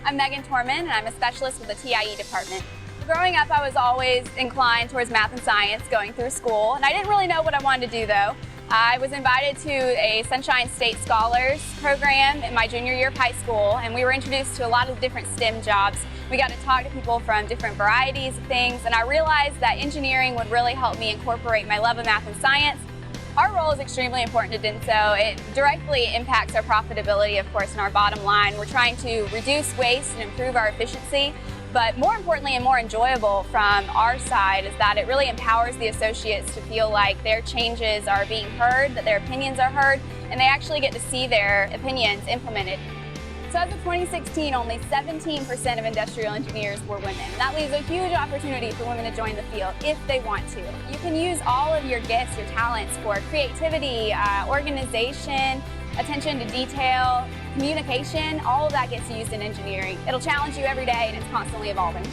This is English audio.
I'm Megan Torman, and I'm a specialist with the TIE department. Growing up, I was always inclined towards math and science going through school, and I didn't really know what I wanted to do though. I was invited to a Sunshine State Scholars program in my junior year of high school, and we were introduced to a lot of different STEM jobs. We got to talk to people from different varieties of things, and I realized that engineering would really help me incorporate my love of math and science. Our role is extremely important to DENSO. It directly impacts our profitability, of course, and our bottom line. We're trying to reduce waste and improve our efficiency, but more importantly and more enjoyable from our side is that it really empowers the associates to feel like their changes are being heard, that their opinions are heard, and they actually get to see their opinions implemented. So as of 2016, only 17% of industrial engineers were women. That leaves a huge opportunity for women to join the field if they want to. You can use all of your gifts, your talents for creativity, organization, attention to detail, communication. All of that gets used in engineering. It'll challenge you every day and it's constantly evolving.